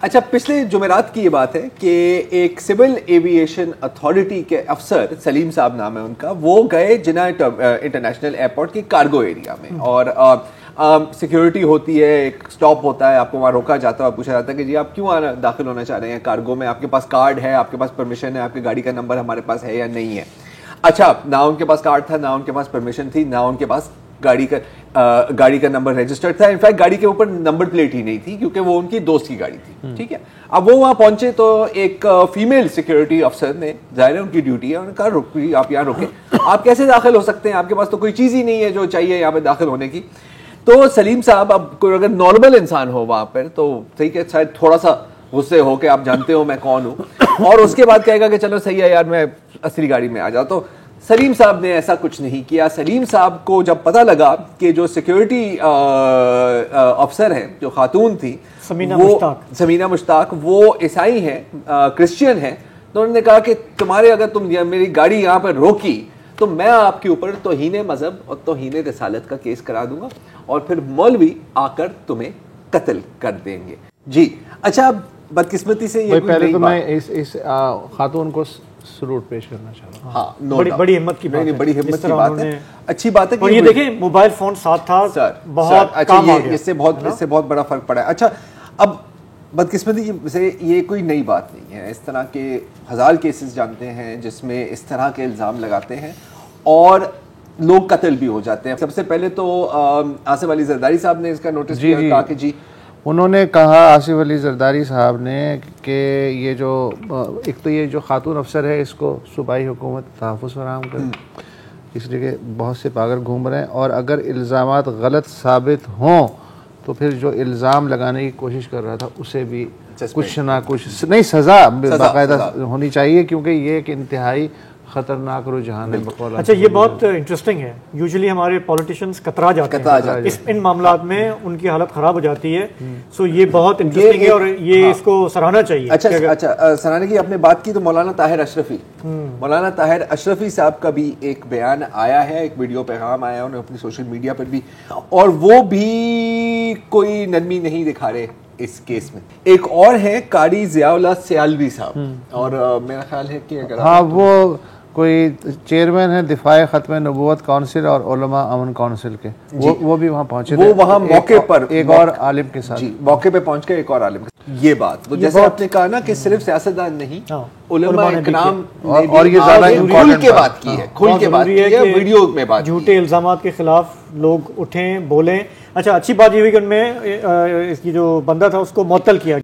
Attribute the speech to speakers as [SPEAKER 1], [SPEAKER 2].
[SPEAKER 1] अच्छा, पिछले जुमेरात की ये बात है कि एक सिविल एविएशन अथॉरिटी के अफसर, सलीम साहब नाम है उनका, वो गए जिन्ना इंटरनेशनल एयरपोर्ट की कार्गो एरिया में, और सिक्योरिटी होती है, एक स्टॉप होता है, आपको वहाँ रोका जाता है, पूछा जाता है कि जी आप क्यों दाखिल होना चाह रहे हैं कार्गो में, आपके पास कार्ड है, आपके पास परमिशन है, आपकी गाड़ी का नंबर हमारे पास है या नहीं है। अच्छा, ना उनके पास कार्ड था, ना उनके पास परमिशन थी, ना उनके पास गाड़ी का नंबर रजिस्टर्ड था। इनफैक्ट गाड़ी के ऊपर नंबर प्लेट ही नहीं थी, क्योंकि वो उनकी दोस्त की गाड़ी थी। ठीक है, अब वो वहां पहुंचे तो एक फीमेल सिक्योरिटी अफसर ने, जाहिर है उनकी ड्यूटी है, उन्होंने कहा रुकिए, आप यहाँ रुके, आप कैसे दाखिल हो सकते हैं, आपके पास तो कोई चीज ही नहीं है जो चाहिए यहाँ पे दाखिल होने की। तो सलीम साहब, अब कोई अगर नॉर्मल इंसान हो वहां पर तो ठीक है, शायद थोड़ा सा गुस्से हो के आप जानते हो मैं कौन हूं, और उसके बाद कहेगा कि चलो सही है यार, मैं असली गाड़ी में आ जाता। तो सलीम साहब ने ऐसा कुछ नहीं किया। सलीम साहब को जब पता लगा कि जो सिक्योरिटी अफसर हैं, जो खातून थी समीना मुश्ताक, वो ईसाई हैं, क्रिश्चियन हैं, तो उन्होंने कहा कि तुम्हारे, अगर तुम मेरी गाड़ी यहाँ पर रोकी तो मैं आपके ऊपर तौहीन मजहब और तौहीन रिसालत का केस करा दूंगा, और फिर मौलवी आकर तुम्हें कत्ल कर देंगे। जी अच्छा, बदकिस्मती से ये
[SPEAKER 2] पहले तो मैं इस खातून को सलूट पेश करना चाहता हूँ।
[SPEAKER 1] हाँ,
[SPEAKER 3] बड़ी हिम्मत की बात है,
[SPEAKER 1] बड़ी हिम्मत की बात है, अच्छी बात है।
[SPEAKER 3] और ये देखें, मोबाइल फोन साथ था सर, बहुत काम आ गया,
[SPEAKER 1] इससे बहुत बड़ा फर्क पड़ा है। अच्छा, अब बदकिस्मती से ये कोई नई बात नहीं है, इस तरह के 1000 केसेस जानते हैं जिसमें इस तरह के इल्ज़ाम लगाते हैं और लोग कत्ल भी हो जाते हैं। सबसे पहले तो आसिफ अली जरदारी साहब ने इसका नोटिस किया, कहा कि जी,
[SPEAKER 2] उन्होंने कहा आसिफ अली जरदारी साहब ने कि ये जो एक तो ये जो खातून अफसर है, इसको सूबाई हुकूमत तहफ़्फ़ुज़ फराहम करे, इसलिए कि बहुत से पागल घूम रहे हैं, और अगर इल्ज़ामात गलत साबित हों तो फिर जो इल्ज़ाम लगाने की कोशिश कर रहा था उसे भी कुछ ना कुछ नहीं, सज़ा बाकायदा होनी चाहिए, क्योंकि ये एक इंतहाई खतरनाक रुझान है बकौल।
[SPEAKER 3] अच्छा, ये बहुत इंटरेस्टिंग है। यूजुअली हमारे पॉलिटिशियंस कतरा जाते हैं इन मामलात में, उनकी हालत खराब हो जाती है। सो ये बहुत इंटरेस्टिंग है और ये इसको सराहना चाहिए।
[SPEAKER 1] अच्छा, सराहने की आपने बात की तो मौलाना ताहिर अशरफी साहब का भी एक बयान आया है, एक वीडियो पैगाम आया है उन्हें अपनी सोशल मीडिया पर भी, और वो भी कोई नरमी नहीं दिखा रहे इस केस में। एक और है कारी ज़ियाउल्लाह सियालवी साहब, और मेरा ख्याल है कि अगर
[SPEAKER 2] हाँ, वो कोई चेयरमैन है दिफाए खत्म नबूवत काउंसिल और उलमा अमन काउंसिल के, वो भी वहाँ पहुंचे,
[SPEAKER 1] वो वहाँ मौके पर
[SPEAKER 2] एक और आलिम के साथ,
[SPEAKER 1] मौके पे पहुंच के एक और आलिम के साथ। ये बात तो जैसे आपने कहा ना कि सिर्फ सियासतदान नहीं, उलमा इकराम
[SPEAKER 2] और ये ज्यादा
[SPEAKER 1] खुल के बात की है, खुल के बात की है, वीडियो में बात,
[SPEAKER 3] झूठे इल्जामात के खिलाफ लोग उठें, बोलें। अच्छा, अच्छी बात ये हुई कि उनमें इसकी जो बंदा था उसको मुअत्तल किया।